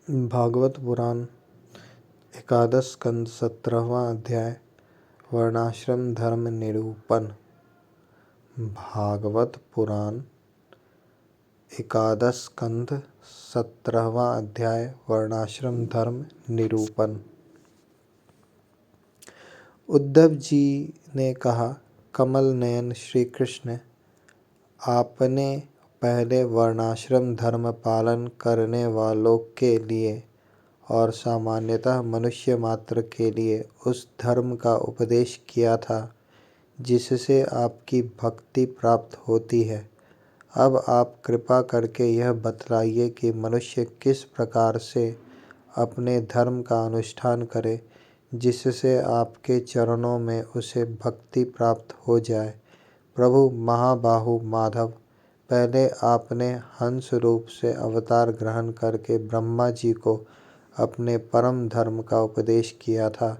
भागवत पुराण एकादश स्कंद 17वां अध्याय वर्णाश्रम धर्म निरूपण। भागवत पुराण एकादश स्कंद 17वां अध्याय वर्णाश्रम धर्म निरूपण। उद्धव जी ने कहा, कमल नयन श्री कृष्ण, आपने पहले वर्णाश्रम धर्म पालन करने वालों के लिए और सामान्यतः मनुष्य मात्र के लिए उस धर्म का उपदेश किया था जिससे आपकी भक्ति प्राप्त होती है। अब आप कृपा करके यह बतलाइए कि मनुष्य किस प्रकार से अपने धर्म का अनुष्ठान करे जिससे आपके चरणों में उसे भक्ति प्राप्त हो जाए। प्रभु महाबाहु माधव, पहले आपने हंस रूप से अवतार ग्रहण करके ब्रह्मा जी को अपने परम धर्म का उपदेश किया था।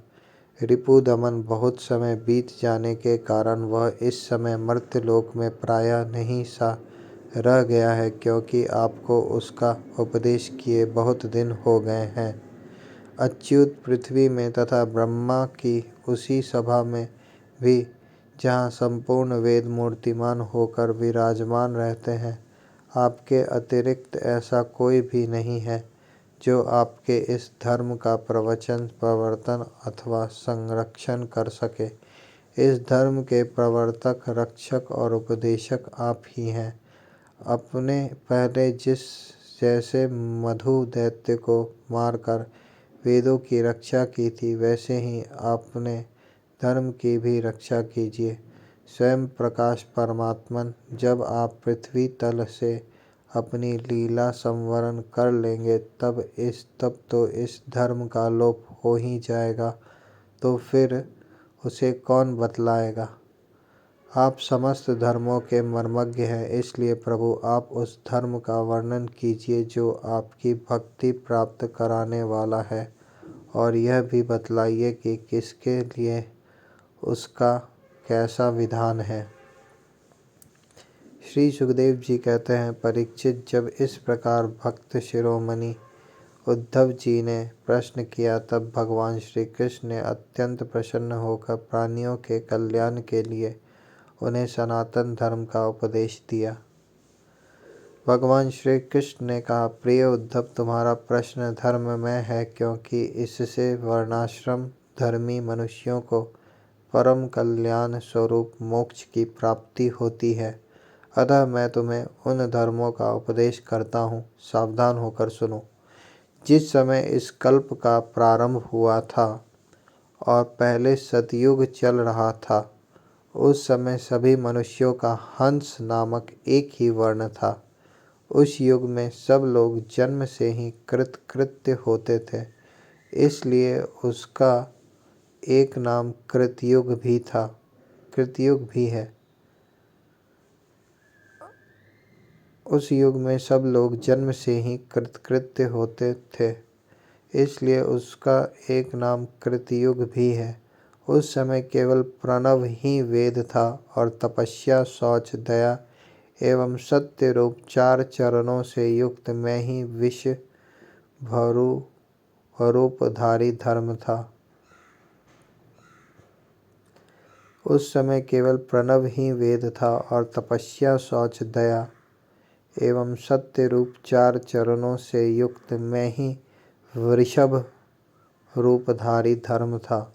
रिपुदमन बहुत समय बीत जाने के कारण वह इस समय मर्त्यलोक में प्रायः नहीं सा रह गया है, क्योंकि आपको उसका उपदेश किए बहुत दिन हो गए हैं। अच्युत पृथ्वी में तथा ब्रह्मा की उसी सभा में भी जहाँ संपूर्ण वेद मूर्तिमान होकर विराजमान रहते हैं, आपके अतिरिक्त ऐसा कोई भी नहीं है जो आपके इस धर्म का प्रवचन, प्रवर्तन अथवा संरक्षण कर सके। इस धर्म के प्रवर्तक, रक्षक और उपदेशक आप ही हैं। अपने पहले जैसे मधु दैत्य को मारकर वेदों की रक्षा की थी, वैसे ही अपने धर्म की भी रक्षा कीजिए। स्वयं प्रकाश परमात्मन, जब आप पृथ्वी तल से अपनी लीला संवरण कर लेंगे तब तो इस धर्म का लोप हो ही जाएगा, तो फिर उसे कौन बतलाएगा। आप समस्त धर्मों के मर्मज्ञ हैं, इसलिए प्रभु आप उस धर्म का वर्णन कीजिए जो आपकी भक्ति प्राप्त कराने वाला है, और यह भी बतलाइए कि किसके लिए उसका कैसा विधान है। श्री सुखदेव जी कहते हैं, परीक्षित, जब इस प्रकार भक्त शिरोमणि उद्धव जी ने प्रश्न किया तब भगवान श्री कृष्ण ने अत्यंत प्रसन्न होकर प्राणियों के कल्याण के लिए उन्हें सनातन धर्म का उपदेश दिया। भगवान श्री कृष्ण ने कहा, प्रिय उद्धव, तुम्हारा प्रश्न धर्ममय है, क्योंकि इससे वर्णाश्रम धर्मी मनुष्यों को परम कल्याण स्वरूप मोक्ष की प्राप्ति होती है। अतः मैं तुम्हें उन धर्मों का उपदेश करता हूँ, सावधान होकर सुनो। जिस समय इस कल्प का प्रारंभ हुआ था और पहले सतयुग चल रहा था, उस समय सभी मनुष्यों का हंस नामक एक ही वर्ण था। उस युग में सब लोग जन्म से ही कृतकृत्य होते थे, इसलिए उसका एक नाम कृतयुग भी है। उस युग में सब लोग जन्म से ही कृतकृत्य होते थे, इसलिए उसका एक नाम कृतयुग भी है। उस समय केवल प्रणव ही वेद था और तपस्या, शौच, दया एवं सत्य रूप 4 चरणों से युक्त मैं ही विष रूपधारी धर्म था। उस समय केवल प्रणव ही वेद था और तपस्या, शौच, दया एवं सत्य रूप 4 चरणों से युक्त मैं ही वृषभ रूपधारी धर्म था।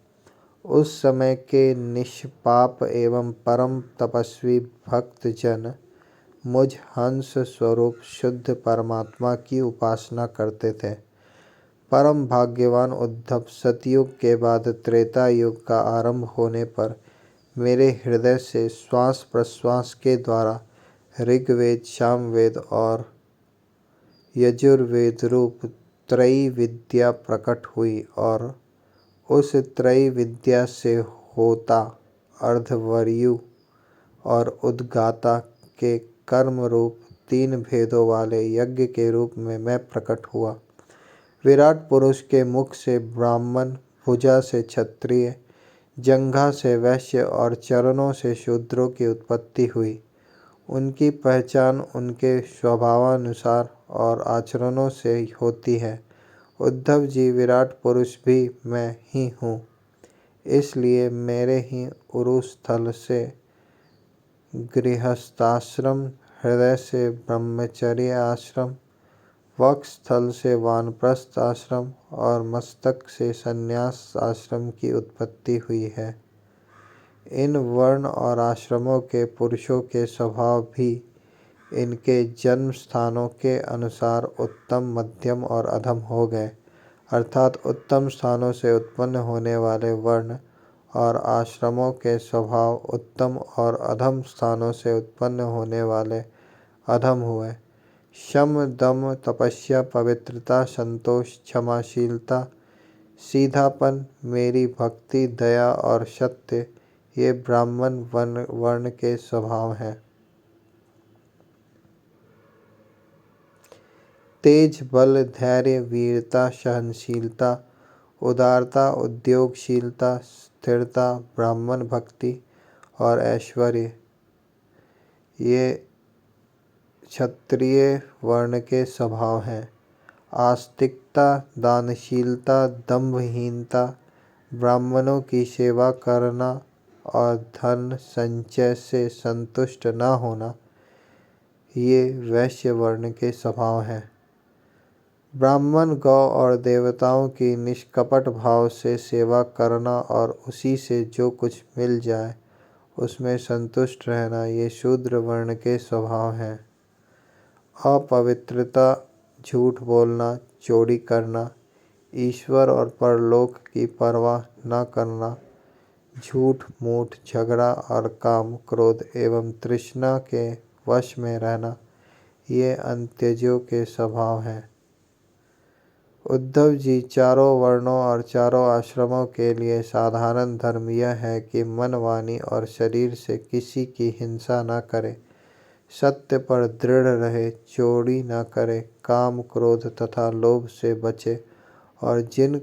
उस समय के निष्पाप एवं परम तपस्वी भक्त जन मुझ हंस स्वरूप शुद्ध परमात्मा की उपासना करते थे। परम भाग्यवान उद्धव, सतयुग के बाद त्रेता युग का आरंभ होने पर मेरे हृदय से श्वास प्रश्वास के द्वारा ऋग्वेद, सामवेद और यजुर्वेद रूप त्रयी विद्या प्रकट हुई, और उस त्रयी विद्या से होता, अर्धवर्यु और उद्गाता के कर्म रूप 3 भेदों वाले यज्ञ के रूप में मैं प्रकट हुआ। विराट पुरुष के मुख से ब्राह्मण, भुजा से क्षत्रिय, जंघा से वैश्य और चरणों से शूद्रों की उत्पत्ति हुई। उनकी पहचान उनके स्वभावानुसार और आचरणों से होती है। उद्धव जी, विराट पुरुष भी मैं ही हूँ, इसलिए मेरे ही उरु स्थल से गृहस्थाश्रम, हृदय से ब्रह्मचर्य आश्रम, वक्ष स्थल से वानप्रस्थ आश्रम और मस्तक से संन्यास आश्रम की उत्पत्ति हुई है। इन वर्ण और आश्रमों के पुरुषों के स्वभाव भी इनके जन्म स्थानों के अनुसार उत्तम, मध्यम और अधम हो गए। अर्थात उत्तम स्थानों से उत्पन्न होने वाले वर्ण और आश्रमों के स्वभाव उत्तम और अधम स्थानों से उत्पन्न होने वाले अधम हुए। शम, दम, तपस्या, पवित्रता, संतोष, क्षमाशीलता, सीधापन, मेरी भक्ति, दया और सत्य ये ब्राह्मण वर्ण के स्वभाव हैं। तेज, बल, धैर्य, वीरता, सहनशीलता, उदारता, उद्योगशीलता, स्थिरता, ब्राह्मण भक्ति और ऐश्वर्य ये क्षत्रिय वर्ण के स्वभाव हैं। आस्तिकता, दानशीलता, दंभहीनता, ब्राह्मणों की सेवा करना और धन संचय से संतुष्ट न होना ये वैश्य वर्ण के स्वभाव हैं। ब्राह्मण गौ और देवताओं की निष्कपट भाव से सेवा करना और उसी से जो कुछ मिल जाए उसमें संतुष्ट रहना ये शूद्र वर्ण के स्वभाव हैं। अपवित्रता, झूठ बोलना, चोरी करना, ईश्वर और परलोक की परवाह न करना, झूठ मूठ, झगड़ा और काम, क्रोध एवं तृष्णा के वश में रहना ये अंत्यजों के स्वभाव हैं। उद्धव जी, चारों वर्णों और चारों आश्रमों के लिए साधारण धर्म यह है कि मन, वाणी और शरीर से किसी की हिंसा न करे, सत्य पर दृढ़ रहे, चोरी न करे, काम, क्रोध तथा लोभ से बचे और जिन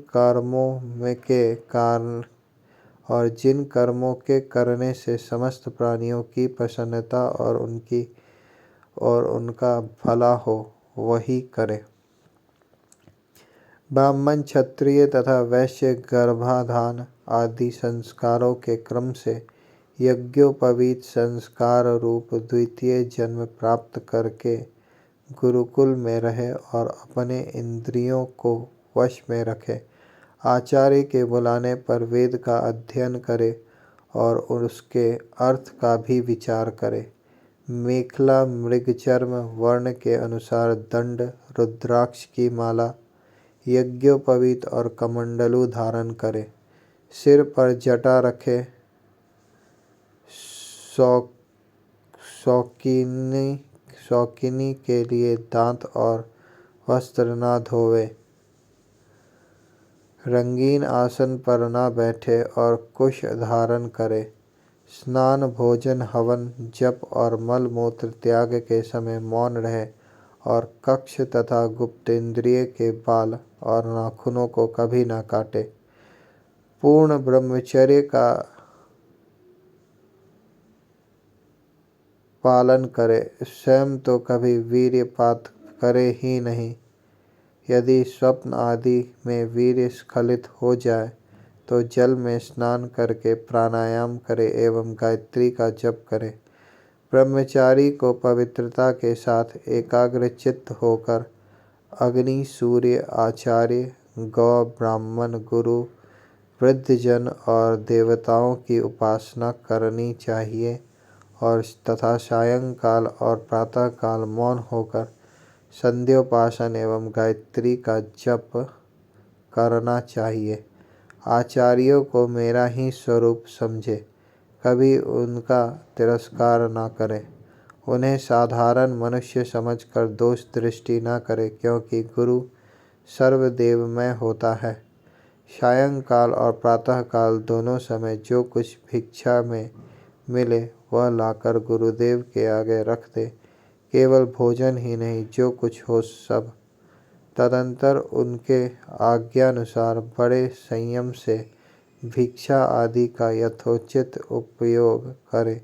कर्मों के करने से समस्त प्राणियों की प्रसन्नता और उनका भला हो वही करे। ब्राह्मण, क्षत्रिय तथा वैश्य गर्भाधान आदि संस्कारों के क्रम से यज्ञोपवीत संस्कार रूप द्वितीय जन्म प्राप्त करके गुरुकुल में रहे और अपने इंद्रियों को वश में रखे, आचार्य के बुलाने पर वेद का अध्ययन करे और उसके अर्थ का भी विचार करे। मेखला, मृगचर्म वर्ण के अनुसार दंड, रुद्राक्ष की माला, यज्ञोपवीत और कमंडलू धारण करे, सिर पर जटा रखे, शौकीनी के लिए दांत और वस्त्र न धोवे, रंगीन आसन पर न बैठे और कुश धारण करे, स्नान, भोजन, हवन, जप और मल मूत्र त्याग के समय मौन रहे और कक्ष तथा गुप्तेंद्रिय के बाल और नाखूनों को कभी न काटे, पूर्ण ब्रह्मचर्य का पालन करे, स्वयं तो कभी वीर्यपात करे ही नहीं। यदि स्वप्न आदि में वीर्य स्खलित हो जाए तो जल में स्नान करके प्राणायाम करे एवं गायत्री का जप करे। ब्रह्मचारी को पवित्रता के साथ एकाग्रचित्त होकर अग्नि, सूर्य, आचार्य, गौ, ब्राह्मण, गुरु, वृद्धजन और देवताओं की उपासना करनी चाहिए और तथा सायंकाल और प्रातःकाल मौन होकर संध्योपासन एवं गायत्री का जप करना चाहिए। आचार्यों को मेरा ही स्वरूप समझे, कभी उनका तिरस्कार न करे, उन्हें साधारण मनुष्य समझकर दोष दृष्टि न करे, क्योंकि गुरु सर्वदेवमय होता है। सायंकाल और प्रातःकाल दोनों समय जो कुछ भिक्षा में मिले वह लाकर गुरुदेव के आगे रख दे, केवल भोजन ही नहीं, जो कुछ हो सब। तदंतर उनके आज्ञानुसार बड़े संयम से भिक्षा आदि का यथोचित उपयोग करे।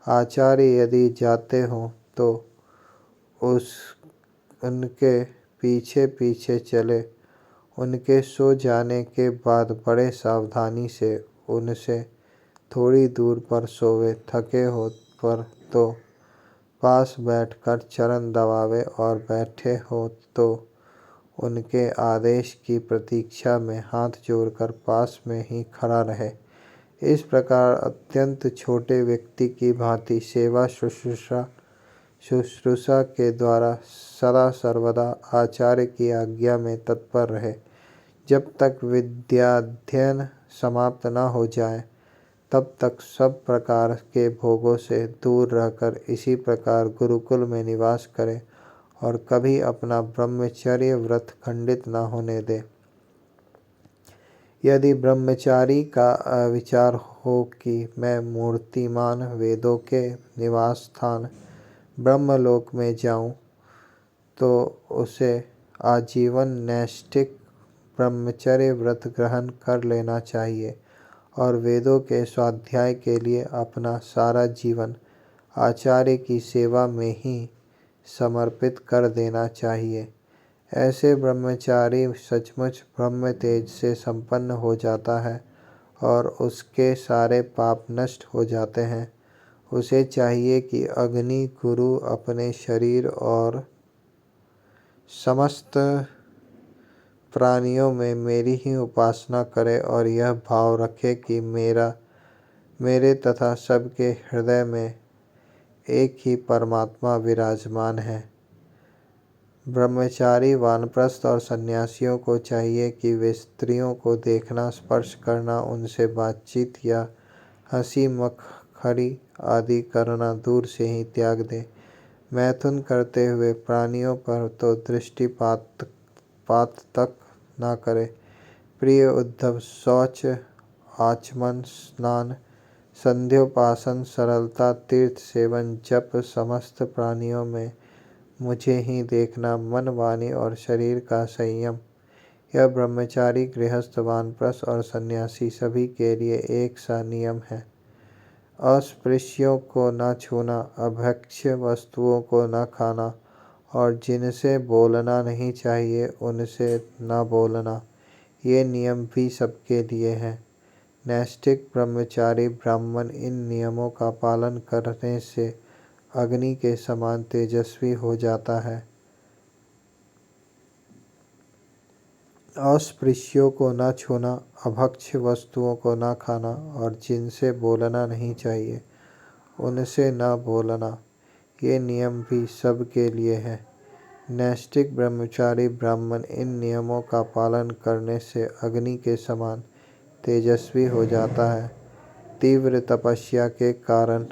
आचार्य यदि जाते हों तो उनके पीछे पीछे चले, उनके सो जाने के बाद बड़े सावधानी से उनसे थोड़ी दूर पर सोवे, थके हो पर तो पास बैठकर चरण दबावे और बैठे हो तो उनके आदेश की प्रतीक्षा में हाथ जोड़कर पास में ही खड़ा रहे। इस प्रकार अत्यंत छोटे व्यक्ति की भांति सेवा शुश्रूषा के द्वारा सदा सर्वदा आचार्य की आज्ञा में तत्पर रहे। जब तक विद्याध्ययन समाप्त न हो जाए तब तक सब प्रकार के भोगों से दूर रहकर इसी प्रकार गुरुकुल में निवास करे और कभी अपना ब्रह्मचर्य व्रत खंडित न होने दे। यदि ब्रह्मचारी का विचार हो कि मैं मूर्तिमान वेदों के निवास स्थान ब्रह्मलोक में जाऊं, तो उसे आजीवन नैष्ठिक ब्रह्मचर्य व्रत ग्रहण कर लेना चाहिए और वेदों के स्वाध्याय के लिए अपना सारा जीवन आचार्य की सेवा में ही समर्पित कर देना चाहिए। ऐसे ब्रह्मचारी सचमुच ब्रह्म तेज से संपन्न हो जाता है और उसके सारे पाप नष्ट हो जाते हैं। उसे चाहिए कि अग्नि गुरु अपने शरीर और समस्त प्राणियों में मेरी ही उपासना करे और यह भाव रखे कि मेरे तथा सबके हृदय में एक ही परमात्मा विराजमान है। ब्रह्मचारी वानप्रस्थ और सन्यासियों को चाहिए कि वे स्त्रियों को देखना, स्पर्श करना, उनसे बातचीत या हंसी मखरी आदि करना दूर से ही त्याग दें। मैथुन करते हुए प्राणियों पर तो दृष्टिपात तक न करे। प्रिय उद्धव, शौच, आचमन, स्नान, संध्योपासन, सरलता, तीर्थ सेवन, जप, समस्त प्राणियों में मुझे ही देखना, मन, वाणी और शरीर का संयम, यह ब्रह्मचारी, गृहस्थ, वानप्रस्थ और सन्यासी सभी के लिए एक सा नियम है। अस्पृश्यों को न छूना, अभक्ष्य वस्तुओं को न खाना और जिनसे बोलना नहीं चाहिए उनसे न बोलना, ये नियम भी सबके लिए हैं। नैष्ठिक ब्रह्मचारी ब्राह्मण इन नियमों का पालन करने से अग्नि के समान तेजस्वी हो जाता है। अस्पृश्यों को न छूना, अभक्ष्य वस्तुओं को न खाना और जिनसे बोलना नहीं चाहिए उनसे न बोलना, ये नियम भी सबके लिए है। नैष्ठिक ब्रह्मचारी ब्राह्मण इन नियमों का पालन करने से अग्नि के समान तेजस्वी हो जाता है। तीव्र तपस्या के कारण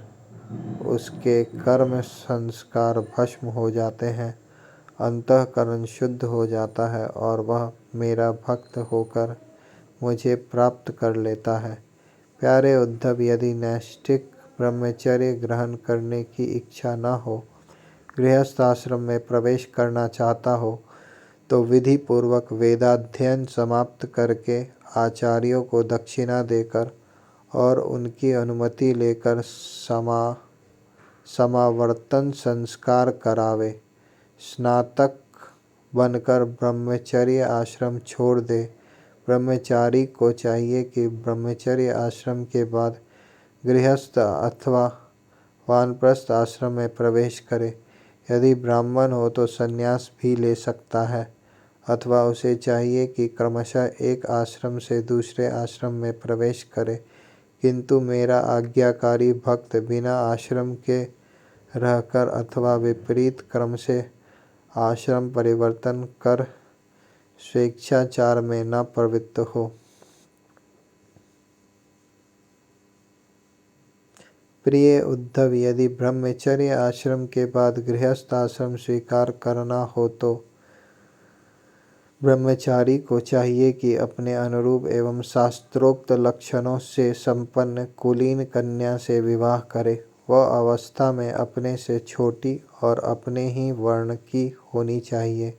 उसके कर्म संस्कार भस्म हो जाते हैं, अंतःकरण शुद्ध हो जाता है और वह मेरा भक्त होकर मुझे प्राप्त कर लेता है। प्यारे उद्धव, यदि नैष्ठिक ब्रह्मचर्य ग्रहण करने की इच्छा न हो, गृहस्थ आश्रम में प्रवेश करना चाहता हो, तो विधि पूर्वक वेदाध्ययन समाप्त करके आचार्यों को दक्षिणा देकर और उनकी अनुमति लेकर समावर्तन संस्कार करावे। स्नातक बनकर ब्रह्मचर्य आश्रम छोड़ दे। ब्रह्मचारी को चाहिए कि ब्रह्मचर्य आश्रम के बाद गृहस्थ अथवा वानप्रस्थ आश्रम में प्रवेश करे। यदि ब्राह्मण हो तो संन्यास भी ले सकता है अथवा उसे चाहिए कि क्रमशः एक आश्रम से दूसरे आश्रम में प्रवेश करे, किंतु मेरा आज्ञाकारी भक्त बिना आश्रम के रहकर अथवा विपरीत क्रम से आश्रम परिवर्तन कर स्वेच्छाचार में न प्रवृत्त हो। प्रिय उद्धव, यदि ब्रह्मचर्य आश्रम के बाद गृहस्थ आश्रम स्वीकार करना हो तो ब्रह्मचारी को चाहिए कि अपने अनुरूप एवं शास्त्रोक्त लक्षणों से संपन्न कुलीन कन्या से विवाह करे। वह अवस्था में अपने से छोटी और अपने ही वर्ण की होनी चाहिए।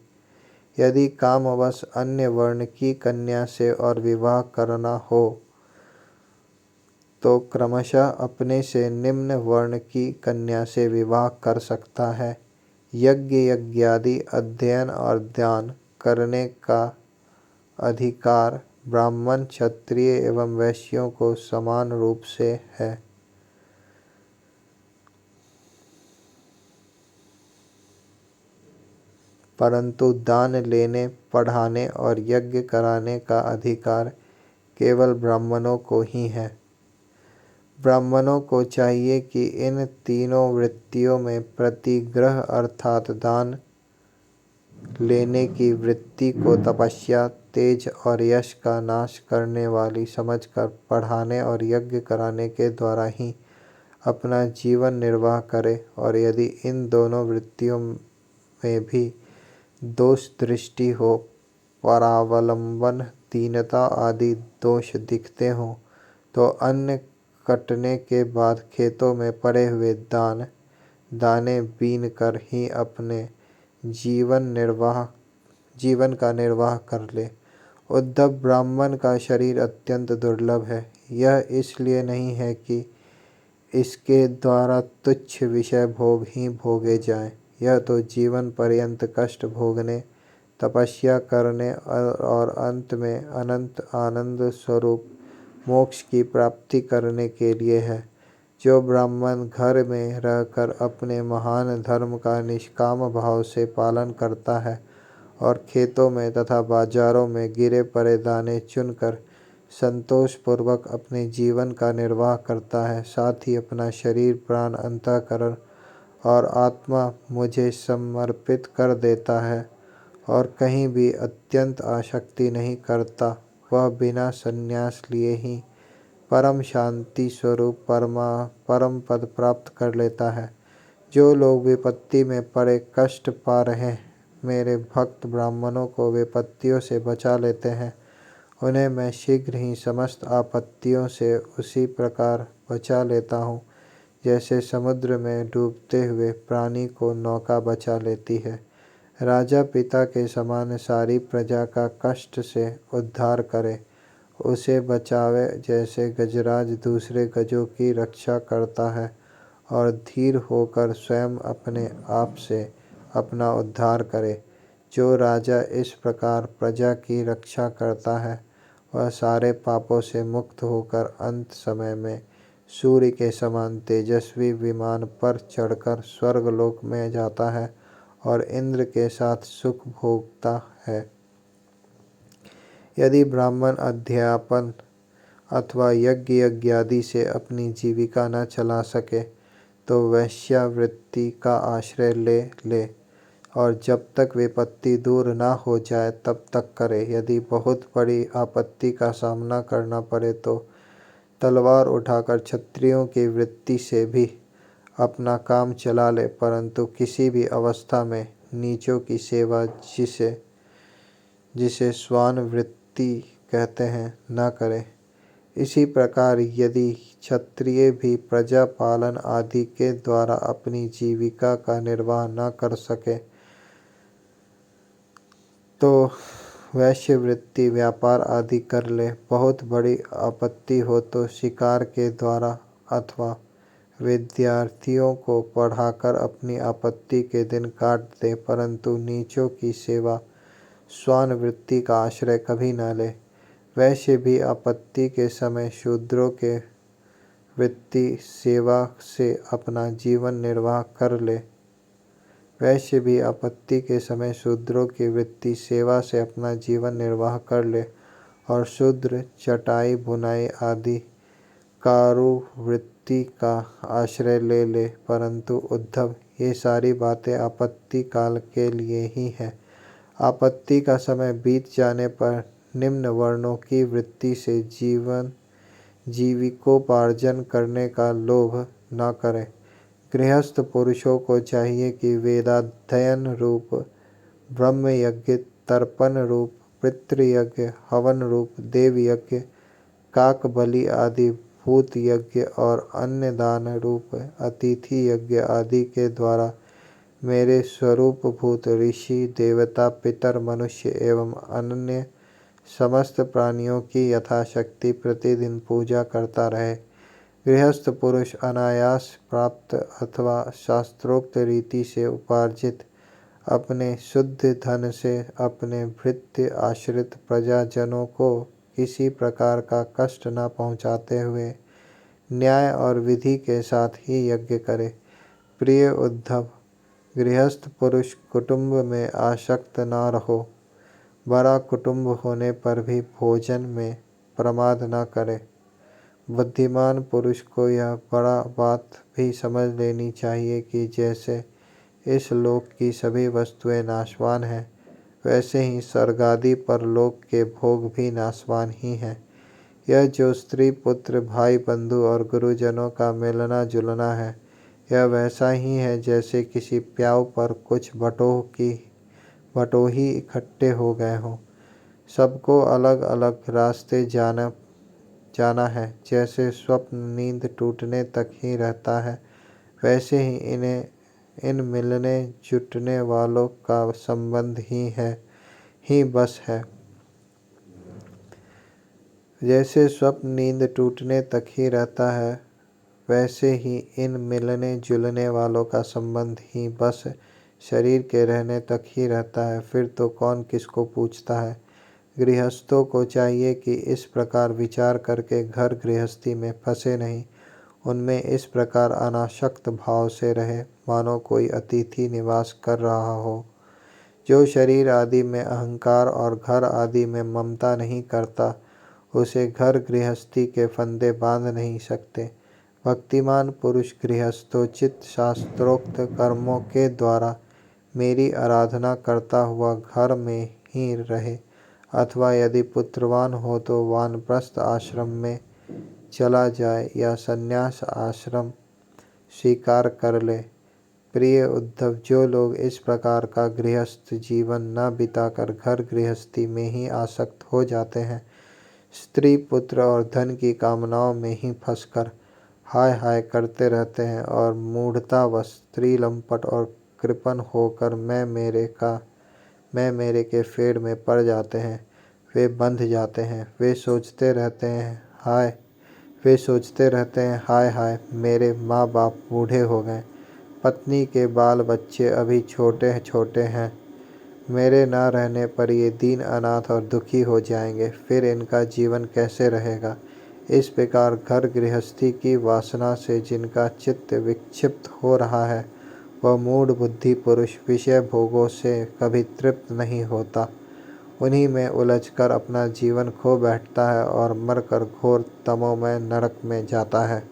यदि कामवश अन्य वर्ण की कन्या से और विवाह करना हो तो क्रमशः अपने से निम्न वर्ण की कन्या से विवाह कर सकता है। यज्ञ यज्ञादि अध्ययन और ध्यान करने का अधिकार ब्राह्मण, क्षत्रिय एवं वैश्यों को समान रूप से है। परंतु दान लेने, पढ़ाने और यज्ञ कराने का अधिकार केवल ब्राह्मणों को ही है। ब्राह्मणों को चाहिए कि इन तीनों वृत्तियों में प्रतिग्रह अर्थात दान लेने की वृत्ति को तपस्या, तेज और यश का नाश करने वाली समझकर पढ़ाने और यज्ञ कराने के द्वारा ही अपना जीवन निर्वाह करे, और यदि इन दोनों वृत्तियों में भी दोष दृष्टि हो, परावलंबन, दीनता आदि दोष दिखते हों, तो अन्न कटने के बाद खेतों में पड़े हुए दाने बीन कर ही अपने जीवन का निर्वाह कर ले। उद्धव, ब्राह्मण का शरीर अत्यंत दुर्लभ है। यह इसलिए नहीं है कि इसके द्वारा तुच्छ विषय भोग ही भोगे जाएं, यह तो जीवन पर्यंत कष्ट भोगने, तपस्या करने और अंत में अनंत आनंद स्वरूप मोक्ष की प्राप्ति करने के लिए है। जो ब्राह्मण घर में रहकर अपने महान धर्म का निष्काम भाव से पालन करता है और खेतों में तथा बाजारों में गिरे पड़े दाने चुनकर संतोषपूर्वक अपने जीवन का निर्वाह करता है, साथ ही अपना शरीर, प्राण, अंतःकरण और आत्मा मुझे समर्पित कर देता है और कहीं भी अत्यंत आसक्ति नहीं करता, वह बिना संन्यास लिए ही परम शांति स्वरूप परम पद प्राप्त कर लेता है। जो लोग विपत्ति में पड़े कष्ट पा रहे मेरे भक्त ब्राह्मणों को विपत्तियों से बचा लेते हैं, उन्हें मैं शीघ्र ही समस्त आपत्तियों से उसी प्रकार बचा लेता हूँ जैसे समुद्र में डूबते हुए प्राणी को नौका बचा लेती है। राजा पिता के समान सारी प्रजा का कष्ट से उद्धार करे, उसे बचावे जैसे गजराज दूसरे गजों की रक्षा करता है, और धीर होकर स्वयं अपने आप से अपना उद्धार करे। जो राजा इस प्रकार प्रजा की रक्षा करता है, वह सारे पापों से मुक्त होकर अंत समय में सूर्य के समान तेजस्वी विमान पर चढ़कर स्वर्गलोक में जाता है और इंद्र के साथ सुख भोगता है। यदि ब्राह्मण अध्यापन अथवा यज्ञ आदि से अपनी जीविका न चला सके, तो वैश्यावृत्ति का आश्रय ले और जब तक विपत्ति दूर न हो जाए तब तक करे। यदि बहुत बड़ी आपत्ति का सामना करना पड़े तो तलवार उठाकर क्षत्रियों की वृत्ति से भी अपना काम चला ले, परंतु किसी भी अवस्था में नीचों की सेवा, जिसे स्वान वृत्ति कहते हैं, न करे। इसी प्रकार यदि क्षत्रिय भी प्रजा पालन आदि के द्वारा अपनी जीविका का निर्वाह न कर सके, तो वैश्यवृत्ति, व्यापार आदि कर ले। बहुत बड़ी आपत्ति हो तो शिकार के द्वारा अथवा विद्यार्थियों को पढ़ाकर अपनी आपत्ति के दिन काट दे, परंतु नीचों की सेवा, स्वान वृत्ति का आश्रय कभी न ले। वैश्य भी आपत्ति के समय शूद्रों के वृत्ति सेवा से अपना जीवन निर्वाह कर ले। वैश्य भी आपत्ति के समय शूद्रों की वृत्ति सेवा से अपना जीवन निर्वाह कर ले, और शूद्र चटाई बुनाई आदि कारुवृत्ति का आश्रय ले। परंतु उद्धव, ये सारी बातें आपत्ति काल के लिए ही है। आपत्ति का समय बीत जाने पर निम्न वर्णों की वृत्ति से जीविकोपार्जन करने का लोभ न करें। गृहस्थ पुरुषों को चाहिए कि वेदाध्ययन रूप ब्रह्म यज्ञ, तर्पण रूप पितृयज्ञ, हवन रूप देव यज्ञ, काक बलि आदि भूत यज्ञ और अन्य दान रूप अतिथि यज्ञ आदि के द्वारा मेरे स्वरूप भूत ऋषि, देवता, पितर, मनुष्य एवं अन्य समस्त प्राणियों की यथाशक्ति प्रतिदिन पूजा करता रहे। गृहस्थ पुरुष अनायास प्राप्त अथवा शास्त्रोक्त रीति से उपार्जित अपने शुद्ध धन से अपने भृत्य आश्रित प्रजाजनों को किसी प्रकार का कष्ट न पहुँचाते हुए न्याय और विधि के साथ ही यज्ञ करे। प्रिय उद्धव, गृहस्थ पुरुष कुटुंब में आसक्त न रहो। बड़ा कुटुंब होने पर भी भोजन में प्रमाद न करे। बुद्धिमान पुरुष को यह बड़ा बात भी समझ लेनी चाहिए कि जैसे इस लोक की सभी वस्तुएं नाशवान हैं, वैसे ही स्वर्गादि परलोक के भोग भी नाशवान ही हैं। यह जो स्त्री पुत्र भाई बंधु और गुरुजनों का मिलना जुलना है, यह वैसा ही है जैसे किसी प्याऊ पर कुछ बटोही इकट्ठे हो गए हों। सबको अलग अलग रास्ते जाना है। जैसे स्वप्न नींद टूटने तक ही रहता है, वैसे ही इन मिलने जुटने वालों का संबंध ही बस है। जैसे स्वप्न नींद टूटने तक ही रहता है, वैसे ही इन मिलने जुलने वालों का संबंध ही बस शरीर के रहने तक ही रहता है। फिर तो कौन किसको पूछता है। गृहस्थों को चाहिए कि इस प्रकार विचार करके घर गृहस्थी में फंसे नहीं, उनमें इस प्रकार अनासक्त भाव से रहे मानो कोई अतिथि निवास कर रहा हो। जो शरीर आदि में अहंकार और घर आदि में ममता नहीं करता, उसे घर गृहस्थी के फंदे बांध नहीं सकते। भक्तिमान पुरुष गृहस्थोचित शास्त्रोक्त कर्मों के द्वारा मेरी आराधना करता हुआ घर में ही रहे, अथवा यदि पुत्रवान हो तो वानप्रस्थ आश्रम में चला जाए या संन्यास आश्रम स्वीकार कर ले। प्रिय उद्धव, जो लोग इस प्रकार का गृहस्थ जीवन न बिताकर घर गृहस्थी में ही आसक्त हो जाते हैं, स्त्री पुत्र और धन की कामनाओं में ही फंसकर हाय हाय करते रहते हैं और मूढ़तावश स्त्री लंपट और कृपण होकर मैं मेरे के फेर में पड़ जाते हैं, वे बंध जाते हैं। वे सोचते रहते हैं हाय हाय मेरे माँ बाप बूढ़े हो गए, पत्नी के बाल बच्चे अभी छोटे छोटे हैं, मेरे न रहने पर ये दीन अनाथ और दुखी हो जाएंगे, फिर इनका जीवन कैसे रहेगा। इस प्रकार घर गृहस्थी की वासना से जिनका चित्त विक्षिप्त हो रहा है, वह मूढ़ बुद्धि पुरुष विषय भोगों से कभी तृप्त नहीं होता, उन्हीं में उलझकर अपना जीवन खो बैठता है और मरकर घोर तमोमय नरक में जाता है।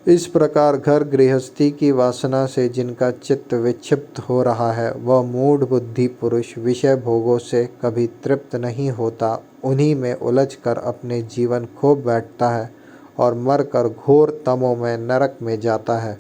इस प्रकार घर गृहस्थी की वासना से जिनका चित्त विक्षिप्त हो रहा है, वह मूढ़ बुद्धि पुरुष विषय भोगों से कभी तृप्त नहीं होता, उन्हीं में उलझकर अपने जीवन खो बैठता है और मरकर घोर तमोमय नरक में जाता है।